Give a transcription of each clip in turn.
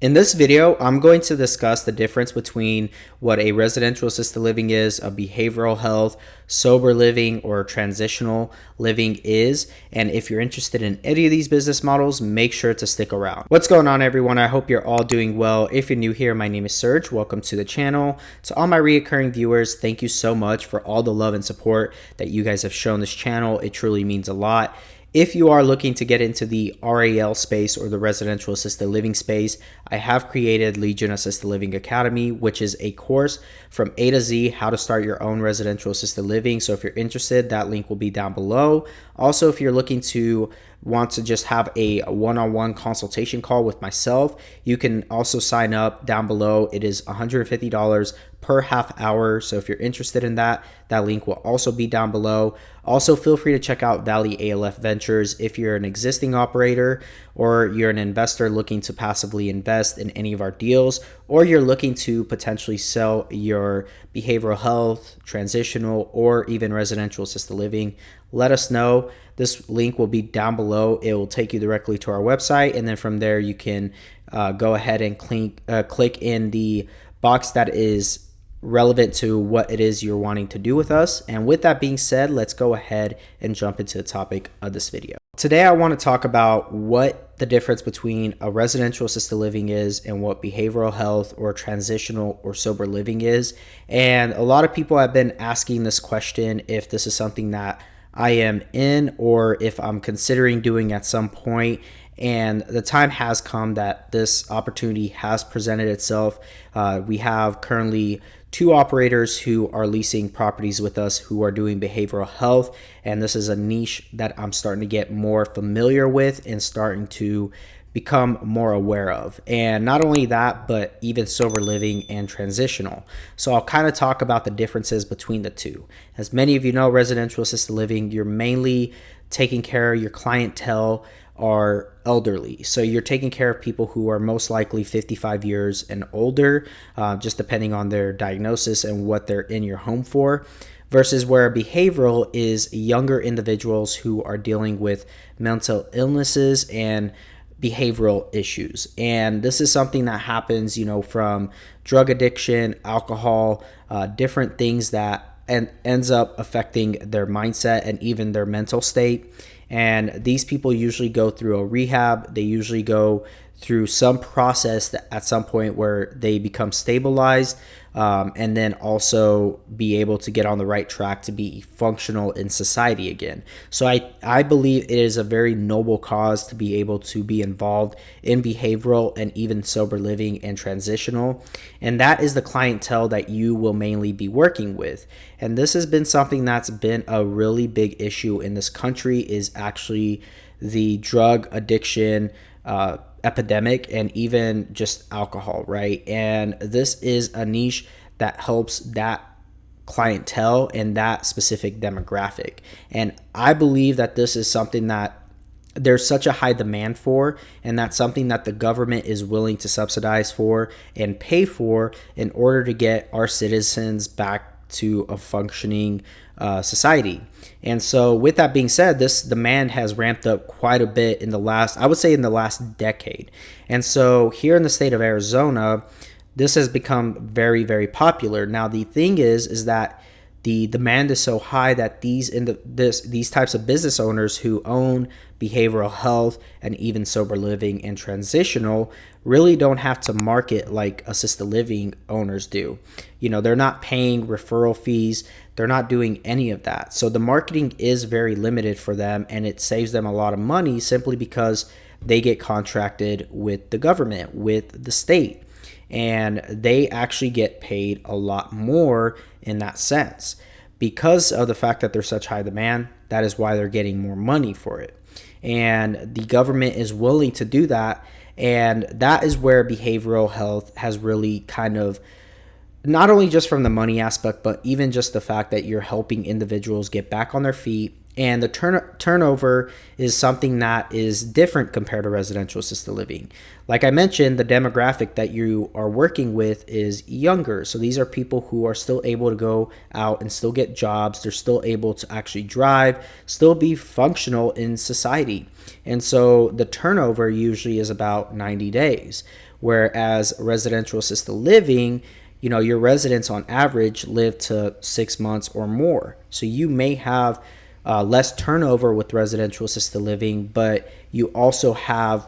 In this video, I'm going to discuss the difference between what a residential assisted living is, a behavioral health, sober living, or transitional living is. And if you're interested in any of these business models, make sure to stick around. What's going on, everyone? I hope you're all doing well. If you're new here, my name is Serg. Welcome to the channel. To all my reoccurring viewers, thank you so much for all the love and support that you guys have shown this channel. It truly means a lot. If you are looking to get into the RAL space or the residential assisted living space, I have created Legion Assisted Living Academy, which is a course from A to Z how to start your own residential assisted living. So if you're interested, that link will be down below. Also, if you're looking to want to just have a one-on-one consultation call with myself, you can also sign up down below. It is $150 per half hour. So if you're interested in that, that link will also be down below. Also, feel free to check out Valley ALF Ventures if you're an existing operator or you're an investor looking to passively invest in any of our deals, or you're looking to potentially sell your behavioral health, transitional, or even residential assisted living. Let us know. This link will be down below. It will take you directly to our website, and then from there you can go ahead and click in the box that is relevant to what it is you're wanting to do with us. And with that being said, let's go ahead and jump into the topic of this video. Today I want to talk about what the difference between a residential assisted living is and what behavioral health or transitional or sober living is. And a lot of people have been asking this question, if this is something that I am in or if I'm considering doing at some point. And the time has come that this opportunity has presented itself. We have currently 2 operators who are leasing properties with us who are doing behavioral health. And this is a niche that I'm starting to get more familiar with and starting to become more aware of. And not only that, but even sober living and transitional. So I'll kind of talk about the differences between the two. As many of you know, residential assisted living, you're mainly taking care of your clientele are elderly. So you're taking care of people who are most likely 55 years and older, just depending on their diagnosis and what they're in your home for, versus where behavioral is younger individuals who are dealing with mental illnesses and behavioral issues. And this is something that happens, from drug addiction, alcohol, different things that ends up affecting their mindset and even their mental state. And these people usually go through a rehab. They usually go through some process that at some point where they become stabilized, and then also be able to get on the right track to be functional in society again. So I believe it is a very noble cause to be able to be involved in behavioral and even sober living and transitional. And that is the clientele that you will mainly be working with. And this has been something that's been a really big issue in this country, is actually the drug addiction epidemic and even just alcohol, right? And this is a niche that helps that clientele and that specific demographic. And I believe that this is something that there's such a high demand for, and that's something that the government is willing to subsidize for and pay for in order to get our citizens back to a functioning society. And so with that being said, this demand has ramped up quite a bit in the last, I would say in the last decade. And so here in the state of Arizona, this has become very, very popular. Now, the thing is that the demand is so high that these types of business owners who own behavioral health and even sober living and transitional really don't have to market like assisted living owners do. They're not paying referral fees. They're not doing any of that. So the marketing is very limited for them, and it saves them a lot of money simply because they get contracted with the government, with the state, and they actually get paid a lot more in that sense. Because of the fact that there's such high demand, that is why they're getting more money for it. And the government is willing to do that. And that is where behavioral health has really kind of, not only just from the money aspect, but even just the fact that you're helping individuals get back on their feet. And the turnover is something that is different compared to residential assisted living. Like I mentioned, the demographic that you are working with is younger. So these are people who are still able to go out and still get jobs. They're still able to actually drive, still be functional in society. And so the turnover usually is about 90 days. Whereas residential assisted living, your residents on average live to 6 months or more. So you may have less turnover with residential assisted living, but you also have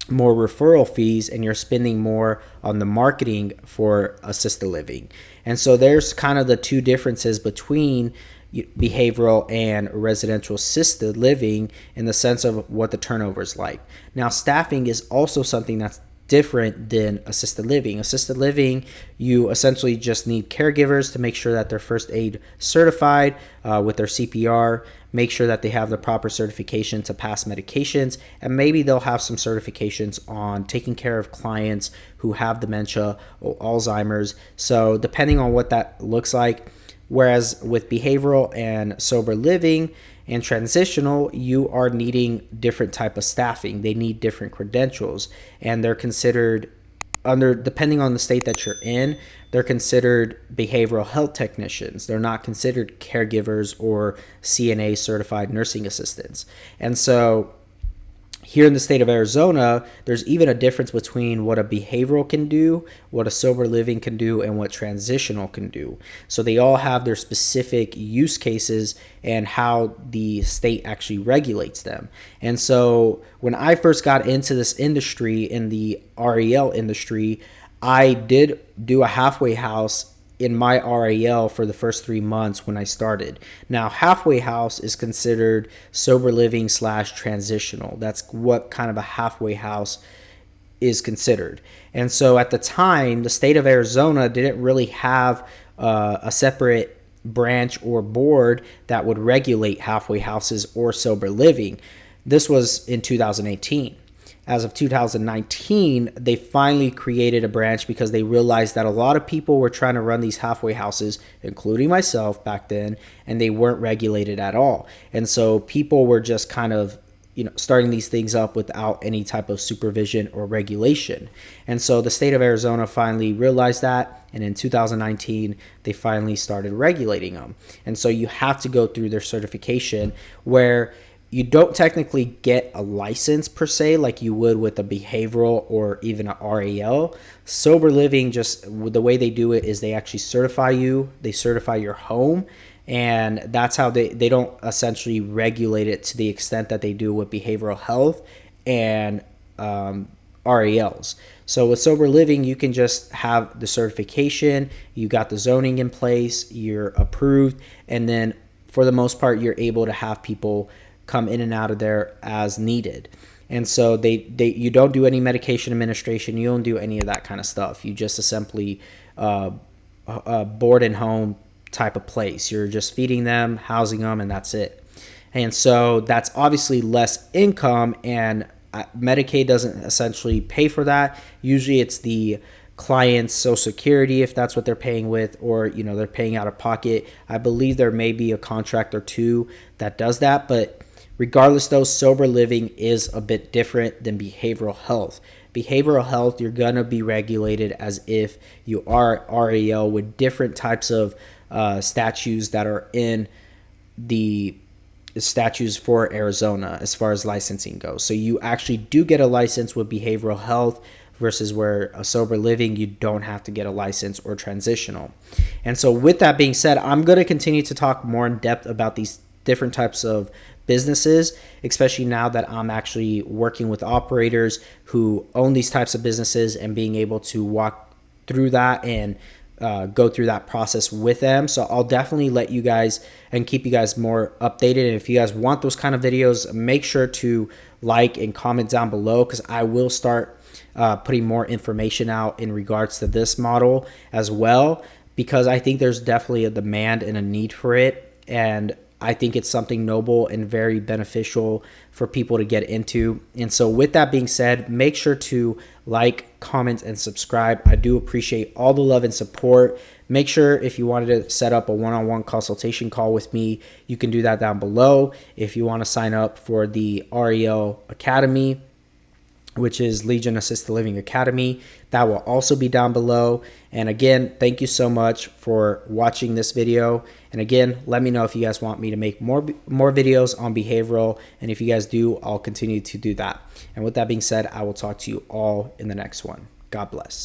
more referral fees and you're spending more on the marketing for assisted living. And so there's kind of the two differences between behavioral and residential assisted living in the sense of what the turnover is like. Now, staffing is also something that's different than assisted living. Assisted living, you essentially just need caregivers to make sure that they're first aid certified with their CPR, make sure that they have the proper certification to pass medications, and maybe they'll have some certifications on taking care of clients who have dementia or Alzheimer's. So depending on what that looks like, whereas with behavioral and sober living and transitional, you are needing different type of staffing. They need different credentials, and they're considered depending on the state that you're in, they're considered behavioral health technicians. They're not considered caregivers or CNA certified nursing assistants. And so here in the state of Arizona, there's even a difference between what a behavioral can do, what a sober living can do, and what transitional can do. So they all have their specific use cases and how the state actually regulates them. And so when I first got into this industry, in the REL industry, I did do a halfway house in my RAL for the first 3 months when I started. Now, halfway house is considered sober living / transitional. That's what kind of a halfway house is considered. And so at the time, the state of Arizona didn't really have a separate branch or board that would regulate halfway houses or sober living. This was in 2018. As of 2019, they finally created a branch because they realized that a lot of people were trying to run these halfway houses, including myself back then, and they weren't regulated at all. And so people were just kind of, starting these things up without any type of supervision or regulation. And so the state of Arizona finally realized that, and in 2019, they finally started regulating them. And so you have to go through their certification, where you don't technically get a license per se like you would with a behavioral or even a RAL. Sober living, just the way they do it is they actually certify you, they certify your home, and that's how they don't essentially regulate it to the extent that they do with behavioral health and RALs. So with sober living, you can just have the certification, you got the zoning in place, you're approved, and then for the most part, you're able to have people come in and out of there as needed. And so you don't do any medication administration, you don't do any of that kind of stuff. You just simply a board and home type of place. You're just feeding them, housing them, and that's it. And so that's obviously less income, and Medicaid doesn't essentially pay for that. Usually it's the client's Social Security, if that's what they're paying with, or they're paying out of pocket. I believe there may be a contract or two that does that, but regardless, though, sober living is a bit different than behavioral health. Behavioral health, you're going to be regulated as if you are RAL with different types of statutes that are in the statutes for Arizona as far as licensing goes. So you actually do get a license with behavioral health versus where a sober living, you don't have to get a license or transitional. And so with that being said, I'm going to continue to talk more in depth about these different types of businesses, especially now that I'm actually working with operators who own these types of businesses and being able to walk through that and go through that process with them. So I'll definitely let you guys and keep you guys more updated. And if you guys want those kind of videos, make sure to like and comment down below, because I will start putting more information out in regards to this model as well, because I think there's definitely a demand and a need for it. And I think it's something noble and very beneficial for people to get into. And so with that being said, make sure to like, comment, and subscribe. I do appreciate all the love and support. Make sure if you wanted to set up a one-on-one consultation call with me, you can do that down below. If you want to sign up for the REL Academy, which is Legion Assisted Living Academy. That will also be down below. And again, thank you so much for watching this video. And again, let me know if you guys want me to make more videos on behavioral. And if you guys do, I'll continue to do that. And with that being said, I will talk to you all in the next one. God bless.